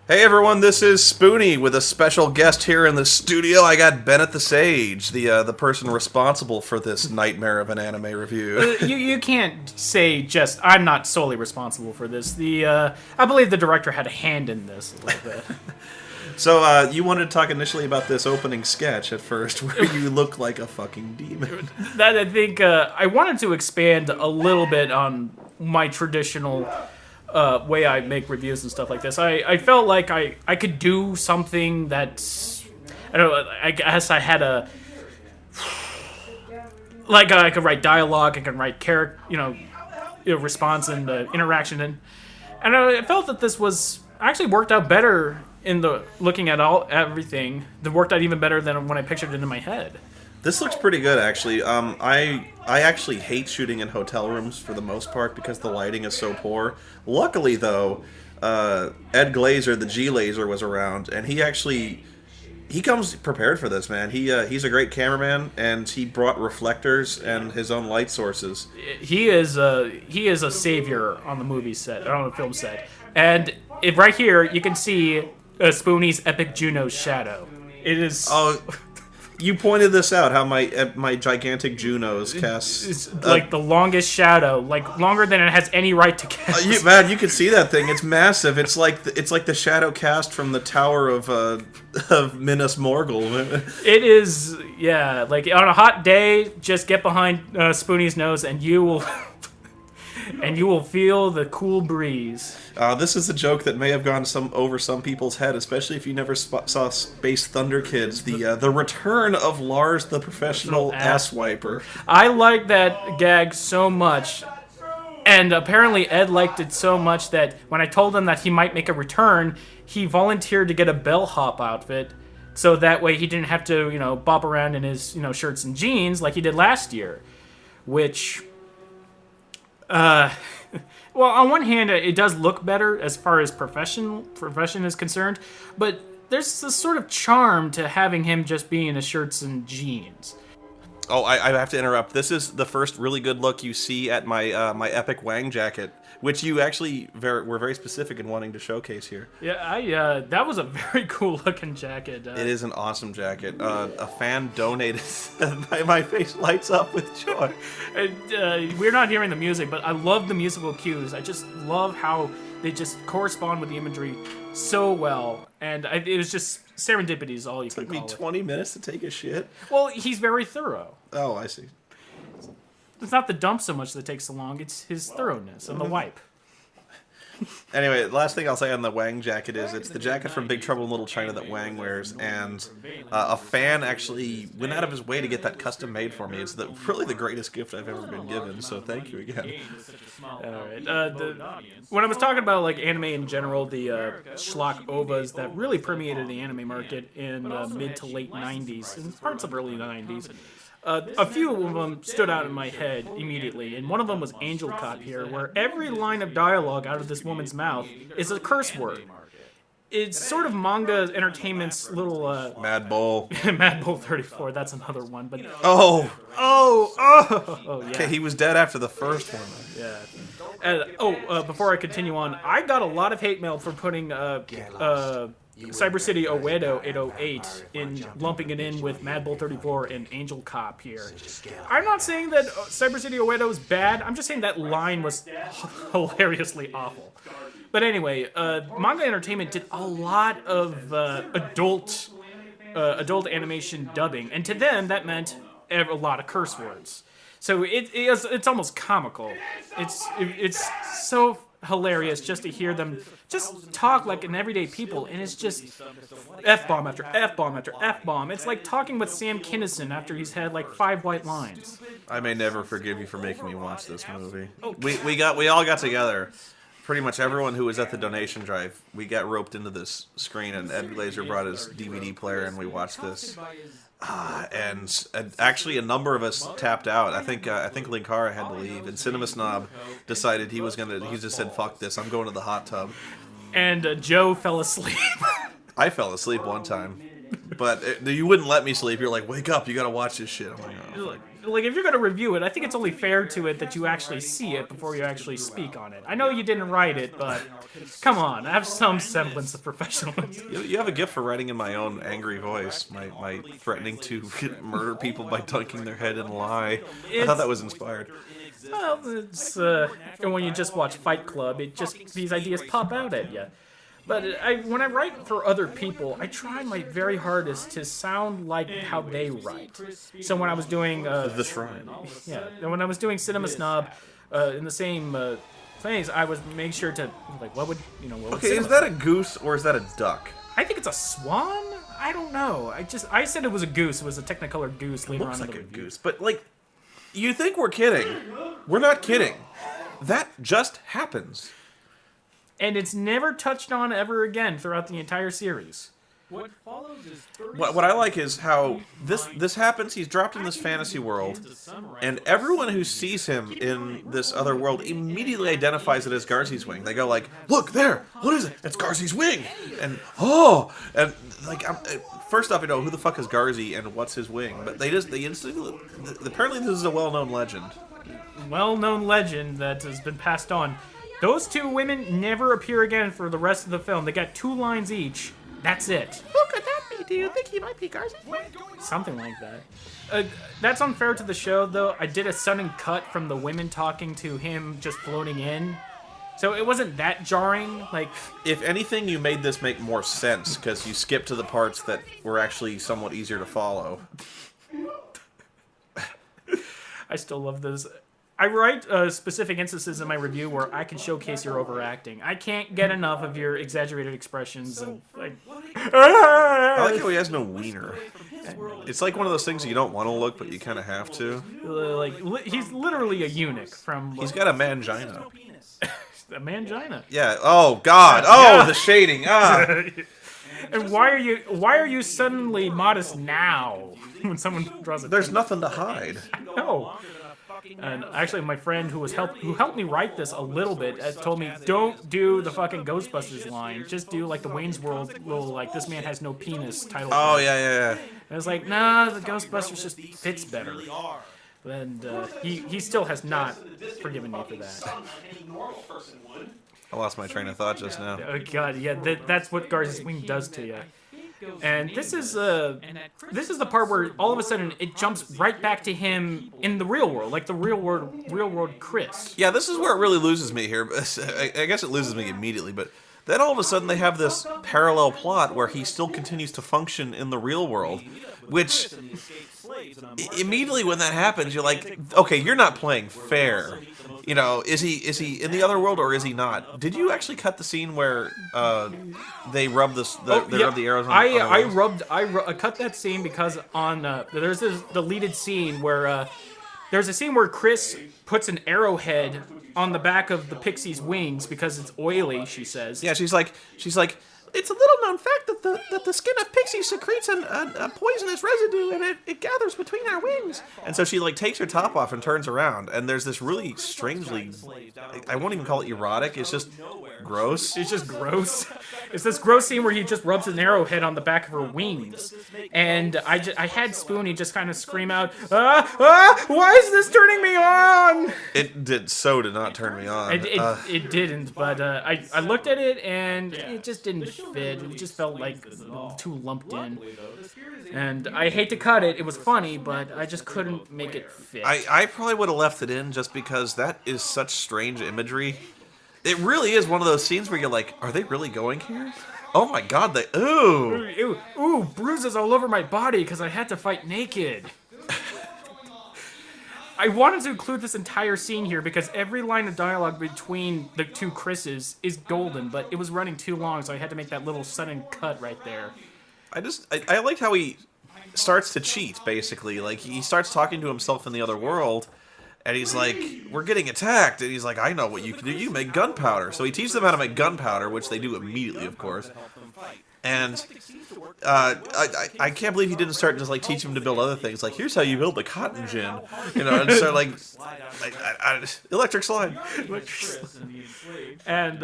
Hey everyone, this is Spoony with a special guest here in the studio. I got Bennett the Sage, the person responsible for this nightmare of an anime review. You can't say just I'm not solely responsible for this. I believe the director had a hand in this a little bit. So you wanted to talk initially about this opening sketch at first, where you look like a fucking demon. That I think I wanted to expand a little bit on my traditional way I make reviews and stuff like this. I felt like I could do something that's I don't know. I guess I had a like I could write dialogue. I can write character, response and interaction, and I felt that this was actually worked out better in the looking at everything. That worked out even better than when I pictured it in my head. This looks pretty good, actually. I actually hate shooting in hotel rooms for the most part because the lighting is so poor. Luckily, though, Ed Glazer, the G Laser, was around, and he comes prepared for this, man. He's a great cameraman, and he brought reflectors and his own light sources. He is a savior on the movie set, on the film set, and right here you can see Spoony's epic Juno shadow. It is. Oh. You pointed this out, how my gigantic Junos cast... It's like the longest shadow, like longer than it has any right to cast. You can see that thing. It's massive. It's like the shadow cast from the Tower of Minas Morgul. It is, yeah. Like on a hot day, just get behind Spoony's nose, and you will feel the cool breeze. This is a joke that may have gone over some people's head, especially if you never saw Space Thunder Kids, the return of Lars the Professional Ass Wiper. I like that gag so much, and apparently Ed liked it so much that when I told him that he might make a return, he volunteered to get a bellhop outfit, so that way he didn't have to, bop around in his, shirts and jeans like he did last year, which... well, on one hand, it does look better as far as profession is concerned, but there's this sort of charm to having him just be in his shirts and jeans. Oh, I have to interrupt. This is the first really good look you see at my my epic Wang jacket, which you actually were very specific in wanting to showcase here. Yeah, that was a very cool looking jacket. It is an awesome jacket. A fan donated. My face lights up with joy. We're not hearing the music, but I love the musical cues. I just love how they just correspond with the imagery so well, and it was just serendipity is all you can call it. Took me 20 minutes to take a shit. Well, he's very thorough. Oh, I see. It's not the dump so much that takes so long, it's his thoroughness and the wipe. Anyway, the last thing I'll say on the Wang jacket is it's the jacket from Big Trouble in Little China that Wang wears, and a fan actually went out of his way to get that custom made for me. It's really the greatest gift I've ever been given, so thank you again. Alright, when I was talking about like anime in general, the schlock ovas that really permeated the anime market in mid to late 90s, and parts of early 90s, a few of them stood out in my head immediately, and one of them was Angel Cop here, where every line of dialogue out of this woman's mouth is a curse word. It's sort of manga entertainment's little... Mad Bull. Mad Bull 34, that's another one, but... Oh, yeah. Okay, he was dead after the first one. Yeah. And, before I continue on, I got a lot of hate mail for putting Cyber City Oedo 808 in lumping it in with Mad Bull 34 and Angel Cop here. I'm not saying that Cyber City Oedo is bad. I'm just saying that line was hilariously awful. But anyway, Manga Entertainment did a lot of adult animation dubbing, and to them that meant a lot of curse words. So it's almost comical. It's so hilarious just to hear them just talk like an everyday people, and it's just F-bomb after F-bomb after F-bomb. It's like talking with Sam Kinison after he's had like 5 white lines. I may never forgive you for making me watch this movie. We all got together. Pretty much everyone who was at the donation drive, we got roped into this screen, and Ed Glazer brought his DVD player, and we watched this. And actually, a number of us tapped out. I think Linkara had to leave, and Cinema Snob decided he just said, "Fuck this! I'm going to the hot tub." And Joe fell asleep. I fell asleep one time, but you wouldn't let me sleep. You're like, "Wake up! You got to watch this shit." I'm like, "Oh." like if you're gonna review it, I think it's only fair to it that you actually see it before you actually speak on it. I know you didn't write it, but come on, have some semblance of professionalism. You have a gift for writing in my own angry voice, my threatening to murder people by dunking their head in lye. I thought that was inspired. Well, it's and when you just watch Fight Club, these ideas pop out at you. But when I write for other people, I try my very hardest to sound like how they write. So when I was doing The Shrine. yeah, and when I was doing Cinema Snob, in the same phase, I was make sure to like what would Okay, is that a goose or is that a duck? I think it's a swan. I don't know. I said it was a goose. It was a Technicolor goose. Later Looks on like in a the review. goose, but like, you think we're kidding? We're not kidding. That just happens. And it's never touched on ever again throughout the entire series. What follows is What I like is how this happens. He's dropped in this fantasy world, and everyone who sees him in this other world immediately identifies it as Garzey's wing. They go like, "Look there! What is it? It's Garzey's wing!" And and like, first off, who the fuck is Garzey and what's his wing? But they instantly. Apparently, this is a well-known legend. Well-known legend that has been passed on. Those two women never appear again for the rest of the film. They got 2 lines each. That's it. Who could that be? Do you think he might be Garzey? Something like that. That's unfair to the show, though. I did a sudden cut from the women talking to him just floating in. So it wasn't that jarring. Like, if anything, you made this make more sense because you skipped to the parts that were actually somewhat easier to follow. I still love this. I write specific instances in my review where I can showcase your overacting. I can't get enough of your exaggerated expressions and like. I like how he has no wiener. It's like one of those things you don't want to look, but you kind of have to. He's literally a eunuch from. He's got a mangina. A mangina. Yeah. Oh God. Oh, the shading. Ah. And why are you suddenly modest now when someone draws it? There's nothing to hide. No. And actually, my friend who helped me write this a little bit told me, don't do the fucking Ghostbusters line. Just do like the Wayne's World little like this man has no penis title. Oh yeah. And I was like, nah, the Ghostbusters just fits better. And he still has not forgiven me for that. I lost my train of thought just now. Oh god, yeah, that's what Garzey's wing does to you. And this is the part where all of a sudden it jumps right back to him in the real world, like the real world Chris. Yeah, this is where it really loses me here. I guess it loses me immediately, but then all of a sudden they have this parallel plot where he still continues to function in the real world, which immediately when that happens, you're like, okay, you're not playing fair. Is he in the other world or is he not? Did you actually cut the scene where they rub rub the arrows on I cut that scene because on there's this deleted scene where there's a scene where Chris puts an arrowhead on the back of the pixie's wings because it's oily, she says. Yeah, she's like, it's a little known fact that the skin of pixies secretes a poisonous residue and it gathers between our wings. And so she like takes her top off and turns around, and there's this really strangely, I won't even call it erotic, it's just gross. It's just gross. It's this gross scene where he just rubs an arrowhead on the back of her wings. And I had Spoony just kind of scream out, why is this turning me on? It did not turn me on. It didn't, but I looked at it and it just didn't fit. It just felt like too lumped in. And I hate to cut it. It was funny, but I just couldn't make it fit. I probably would have left it in just because that is such strange imagery. It really is one of those scenes where you're like, are they really going here? Oh my god, Ooh, bruises all over my body because I had to fight naked. I wanted to include this entire scene here because every line of dialogue between the two Chris's is golden, but it was running too long, so I had to make that little sudden cut right there. I liked how he starts to cheat, basically. Like, he starts talking to himself in the other world, and he's like, we're getting attacked, and he's like, I know what you can do, you make gunpowder. So he teaches them how to make gunpowder, which they do immediately, of course. And I can't believe he didn't start just like teach him to build other things. Like, here's how you build the cotton gin, and start like electric slide. And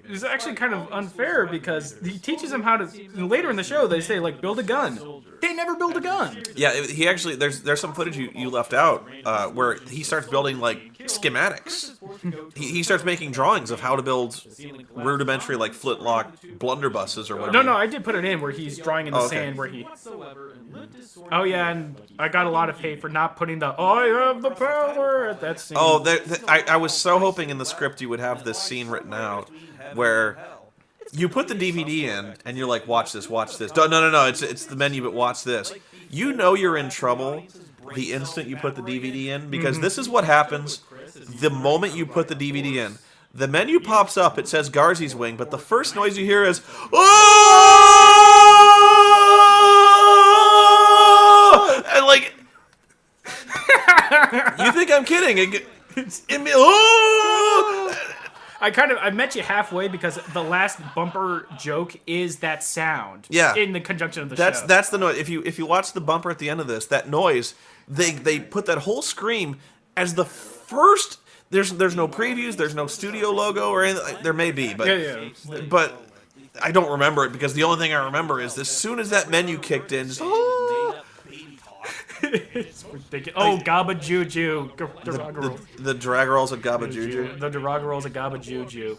it's actually kind of unfair because he teaches him how to. Later in the show, they say like build a gun. They never build a gun. Yeah, he actually there's some footage you left out where he starts building like schematics. He starts making drawings of how to build rudimentary like flintlock blunderbusses or whatever. No, I did put it in where he's drawing in the sand where he. Oh yeah, and I got a lot of hate for not putting the "I have the power" at that scene. Oh, I was so hoping in the script you would have this scene written out where you put the DVD in and you're like, watch this. No, it's the menu, but watch this. You know you're in trouble the instant you put the DVD in because this is what happens the moment you put the DVD in. The menu pops up, it says Garzey's Wing, but the first noise you hear is, oh! And like, you think I'm kidding. I met you halfway because the last bumper joke is that sound. Yeah. In the conjunction of the show. That's the noise. If you watch the bumper at the end of this, that noise, they put that whole scream as the first. There's no previews, there's no studio logo or anything. There may be, but but I don't remember it because the only thing I remember is as soon as that menu kicked in, just, it's ridiculous. Oh, Gabba Juju. the drag rolls of Gabba Juju. The drag rolls of Gabba Juju.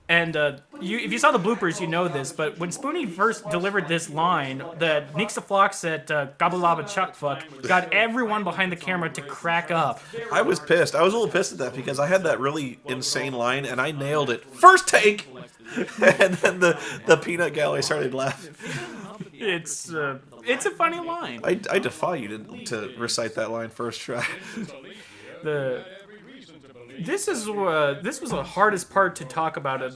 And if you saw the bloopers, you know this, but when Spoony first delivered this line, the Neeks the Flocks at Gabba Laba Chuck Fuck got everyone behind the camera to crack up. I was pissed. I was a little pissed at that because I had that really insane line and I nailed it. First take! And then the peanut gallery started laughing. It's a funny line. I defy you to recite that line first try. This was the hardest part to talk about of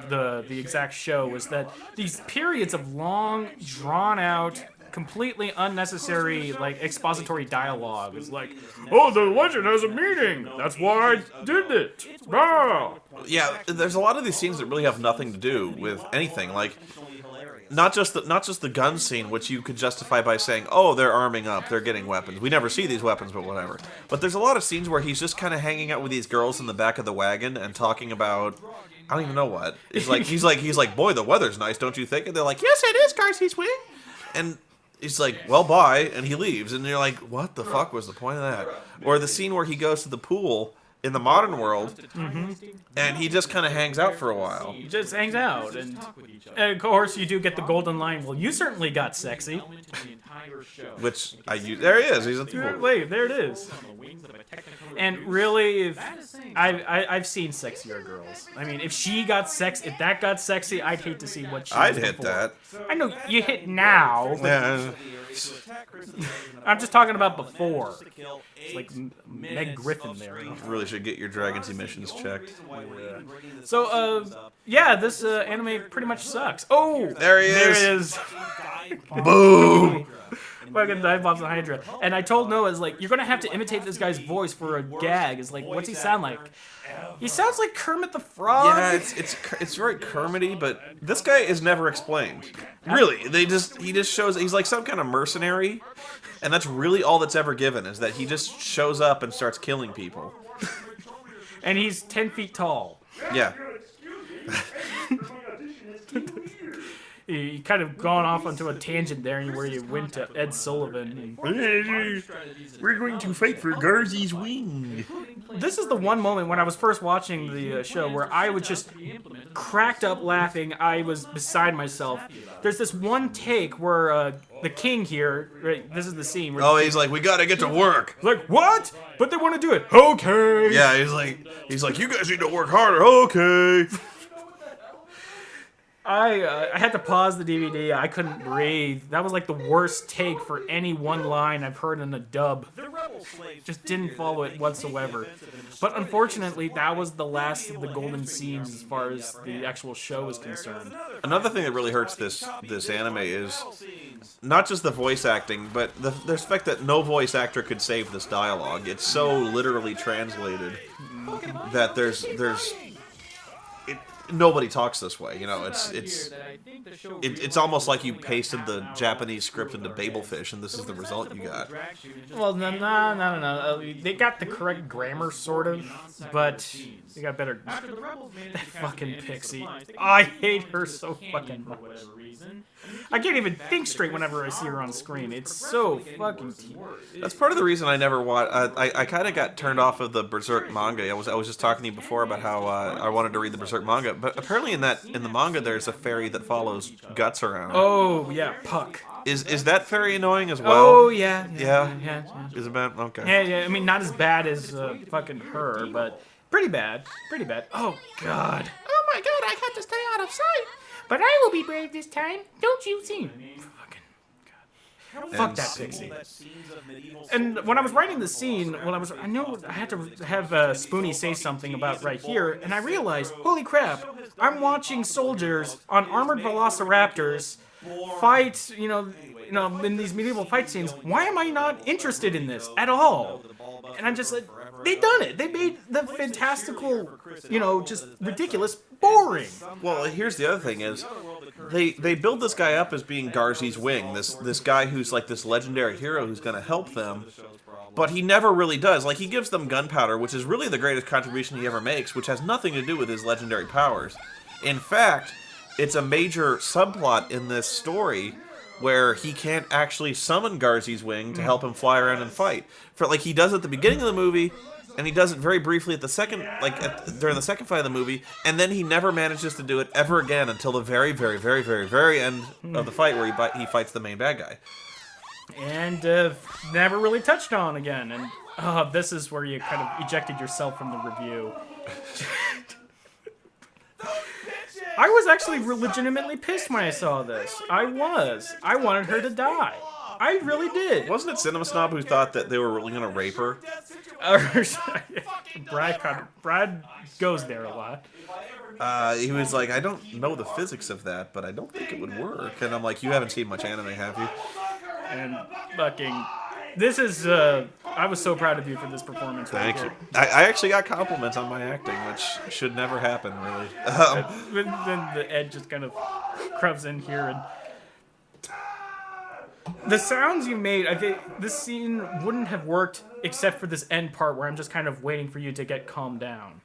the exact show was that these periods of long, drawn out, completely unnecessary like expository dialogue is like, oh, the legend has a meaning. That's why I did it. Ah. Yeah, there's a lot of these scenes that really have nothing to do with anything. Like, not just the gun scene, which you could justify by saying, oh, they're arming up, they're getting weapons. We never see these weapons, but whatever. But there's a lot of scenes where he's just kind of hanging out with these girls in the back of the wagon and talking about, I don't even know what. He's like, boy, the weather's nice, don't you think? And they're like, yes, it is, Garzey's Wing. And he's like, well, bye, and he leaves. And you're like, what the fuck was the point of that? Or the scene where he goes to the pool in the modern world, and he just kind of hangs out for a while. He just hangs out, and of course you do get the golden line, well, you certainly got sexy. Which I use. There he is. He's at the pool. Wait, there it is. And really, if I've seen sexier girls. I mean, if that got sexy, I'd hate to see what she I'd was hit before. that. I know you hit now. Yeah. I'm just talking about before. It's like Meg Griffin there. You really should get your Dragon's emissions checked. So, this anime pretty much sucks. Oh, there he is. There it is. Boom. Fucking dive bombs and Hydra. And I told Noah, like, you're gonna have to imitate this guy's voice for a gag. It's like, what's he sound like? He sounds like Kermit the Frog. Yeah, it's very Kermity, but this guy is never explained. Really, he just shows he's like some kind of mercenary, and that's really all that's ever given is that he just shows up and starts killing people. And he's 10 feet tall. Yeah. He kind of gone off onto a tangent there where you went to Ed Sullivan. We're going to fight for Garzey's Wing. This is the one moment when I was first watching the show where I was just cracked up laughing. I was beside myself. There's this one take where the king here, right, this is the scene. Where he's like, we gotta get to work. Like, what? But they want to do it. Okay. Yeah, he's like, you guys need to work harder. Okay. I had to pause the DVD. I couldn't breathe. That was like the worst take for any one line I've heard in a dub. Just didn't follow it whatsoever. But unfortunately, that was the last of the golden scenes as far as the actual show is concerned. Another thing that really hurts this anime is not just the voice acting, but the fact that no voice actor could save this dialogue. It's so literally translated that nobody talks this way. You know, it's almost like you pasted the Japanese script into Babelfish, and this is the result you got. Well, no. They got the correct grammar, sort of, but they got better. That fucking Pixie. I hate her so fucking much. I can't even think straight whenever I see her on screen. It's so fucking That's part of the reason I never watched. I kind of got turned off of the Berserk manga. I was just talking to you before about how I wanted to read the Berserk manga, but apparently in the manga there's a fairy that follows Guts around. Oh yeah, Puck. Is that fairy annoying as well? Oh yeah. Is it bad? Okay. Yeah. I mean, not as bad as fucking her, but pretty bad. Oh god. Oh my god, I had to stay out of sight. But I will be brave this time. Don't you see? Fucking god. Fuck that Pixie. And when I was writing the scene, I knew I had to have Spoony say something about right here, and I realized, holy crap, I'm watching soldiers on armored velociraptors fight, you know, in these medieval fight scenes. Why am I not interested in this at all? And I'm just like, they done it. They made the fantastical, you know, just ridiculous boring. Well, here's the other thing is, they build this guy up as being Garzey's wing, this guy who's like this legendary hero who's going to help them, but he never really does. Like, he gives them gunpowder, which is really the greatest contribution he ever makes, which has nothing to do with his legendary powers. In fact, it's a major subplot in this story where he can't actually summon Garzey's wing to help him fly around and fight. He does it at the beginning of the movie, and he does it very briefly at the second, during the second fight of the movie, and then he never manages to do it ever again until the very, very, very, very, very end of the fight, where he fights the main bad guy. And never really touched on again. And this is where you kind of ejected yourself from the review. I was actually legitimately pissed when I saw this. I wanted her to die. I really did. Wasn't it Cinema Snob who thought that they were really going to rape her? Brad goes there a lot. He was like, I don't know the physics of that, but I don't think it would work. And I'm like, you haven't seen much anime, have you? And fucking... This is, I was so proud of you for this performance. Thank you. I actually got compliments on my acting, which should never happen, really. Then the Ed just kind of creeps in here, and the sounds you made, I think this scene wouldn't have worked except for this end part where I'm just kind of waiting for you to get calmed down.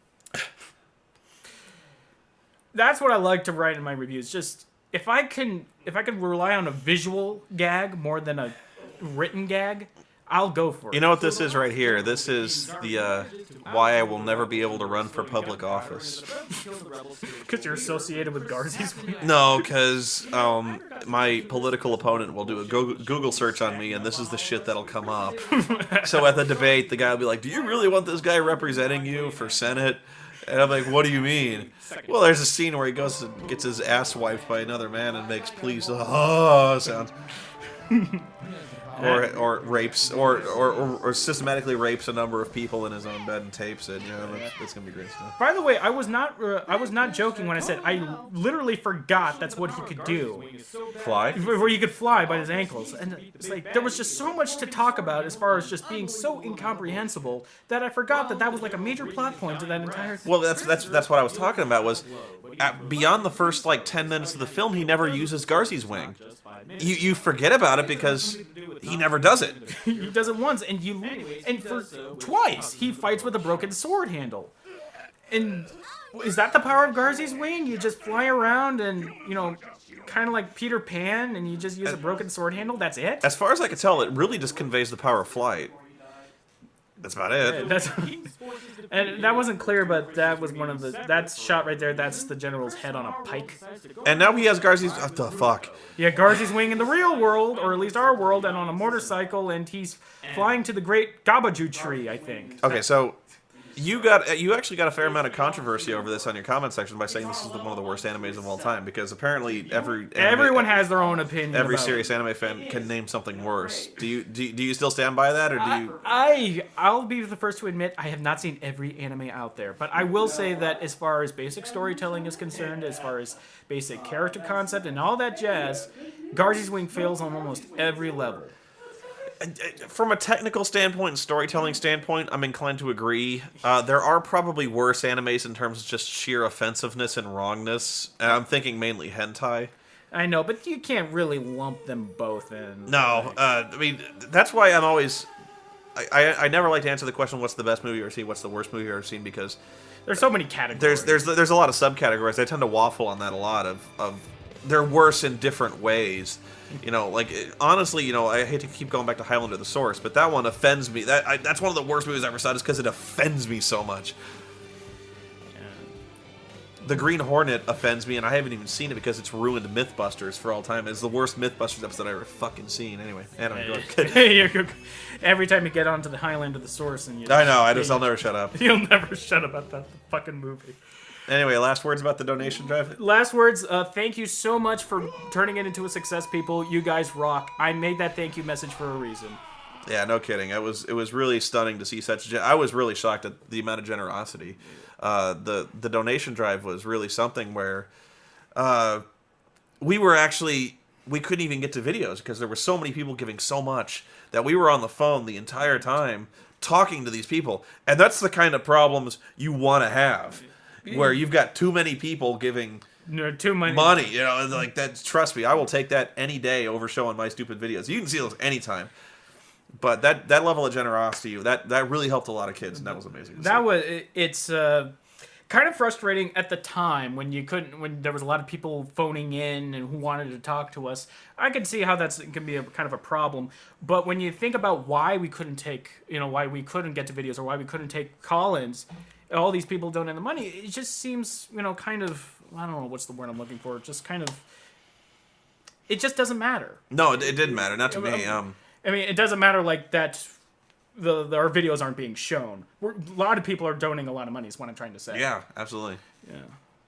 That's what I like to write in my reviews. Just, if I can rely on a visual gag more than a written gag, I'll go for it. You know what this is right here? This is the why I will never be able to run for public office. Because you're associated with Garzey's wing? No, because my political opponent will do a Google search on me, and this is the shit that'll come up. So at the debate, the guy will be like, do you really want this guy representing you for Senate? And I'm like, what do you mean? Well, there's a scene where he goes and gets his ass wiped by another man and makes please sounds. Or rapes, or systematically rapes a number of people in his own bed and tapes it. That's gonna be great stuff. By the way, I was not joking when I said I literally forgot that's what he could do. Fly? Where he could fly by his ankles, and it's like there was just so much to talk about as far as just being so incomprehensible that I forgot that was like a major plot point to that entire thing. Well, that's what I was talking about. Was beyond the first 10 minutes of the film, he never uses Garzey's wing. You forget about it because he never does it. He does it once, and for twice he fights with a broken sword handle. And is that the power of Garzey's wing? You just fly around and kind of like Peter Pan, and you just use a broken sword handle. That's it. As far as I can tell, it really just conveys the power of flight. That's about it. And that wasn't clear, but that was one of that's shot right there. That's the general's head on a pike. And now he has Garzey's... What the fuck? Yeah, Garzey's wing in the real world, or at least our world, and on a motorcycle, and he's flying to the great Gabaju tree, I think. Okay, so... You actually got a fair amount of controversy over this on your comment section by saying this is one of the worst animes of all time, because apparently everyone has their own opinion. Every serious anime fan can name something worse. Do you still stand by that, or do you? I'll be the first to admit I have not seen every anime out there, but I will say that as far as basic storytelling is concerned, as far as basic character concept and all that jazz, Garzey's Wing fails on almost every level. from a technical standpoint and storytelling standpoint, I'm inclined to agree. There are probably worse animes in terms of just sheer offensiveness and wrongness. And I'm thinking mainly hentai. I know, but you can't really lump them both in. No, I mean, that's why I'm always... I never like to answer the question, what's the best movie you've ever seen, what's the worst movie you've ever seen, because... There's so many categories. There's a lot of subcategories. I tend to waffle on that a lot of they're worse in different ways. You know, like, honestly, you know, I hate to keep going back to Highlander the Source, but that one offends me. That's one of the worst movies I ever saw just because it offends me so much. The Green Hornet offends me, and I haven't even seen it because it's ruined Mythbusters for all time. It's the worst Mythbusters episode I've ever fucking seen. Anyway, go ahead. Every time you get onto the Highlander the Source, and I know, I'll never shut up. You'll never shut up about that fucking movie. Anyway, last words about the donation drive? Last words, thank you so much for turning it into a success, people. You guys rock. I made that thank you message for a reason. Yeah, no kidding. It was really stunning to see such... I was really shocked at the amount of generosity. The donation drive was really something where we couldn't even get to videos because there were so many people giving so much that we were on the phone the entire time talking to these people. And that's the kind of problems you want to have, where you've got too many people giving too many money. You know, like that. Trust me, I will take that any day over showing my stupid videos. You can see those anytime. But that level of generosity, that really helped a lot of kids, and that was amazing. It's kind of frustrating at the time when there was a lot of people phoning in and who wanted to talk to us. I could see how that can be a kind of a problem. But when you think about why we couldn't get to videos or why we couldn't take call-ins, all these people donating the money, it just seems, kind of, I don't know what's the word I'm looking for. Just kind of, it just doesn't matter. No, it didn't matter, not to me. I mean, it doesn't matter like that. Our videos aren't being shown. A lot of people are donating a lot of money. Is what I'm trying to say. Yeah, absolutely. Yeah.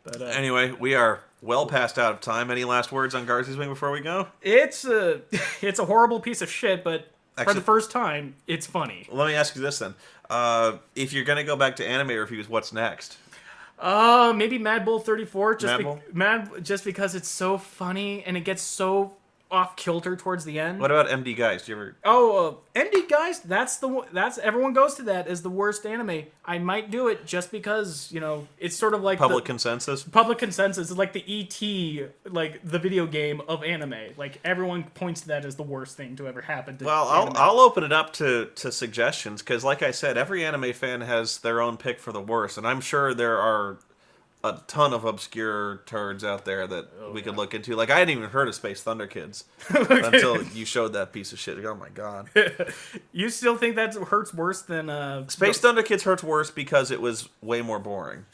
But anyway, we are well past out of time. Any last words on Garzey's Wing before we go? It's a horrible piece of shit, but for the first time, it's funny. Let me ask you this then: if you're gonna go back to anime reviews, what's next? Maybe Mad Bull 34. Just because it's so funny and it gets so off kilter towards the end. What about MD Guys? Do you ever? MD Guys. That's everyone goes to that as the worst anime. I might do it just because it's sort of like public consensus. Public consensus is like the ET, like the video game of anime. Like everyone points to that as the worst thing to ever happen. I'll open it up to suggestions because, like I said, every anime fan has their own pick for the worst, and I'm sure there are a ton of obscure turds out there that we could look into. Like, I hadn't even heard of Space Thunder Kids until you showed that piece of shit. Oh my god! You still think that hurts worse than Space Thunder Kids hurts worse because it was way more boring.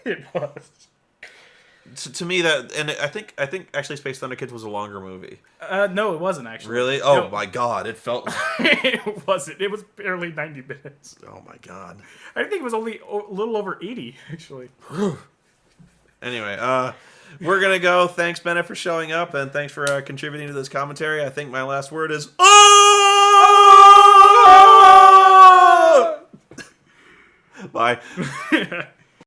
It was. To me, that, and I think actually Space Thunder Kids was a longer movie. No, it wasn't actually. Really? Oh my god! It felt. It wasn't. It was barely 90 minutes. Oh my god! I think it was only a little over 80 actually. Anyway, we're going to go. Thanks, Bennett, for showing up, and thanks for contributing to this commentary. I think my last word is... Bye.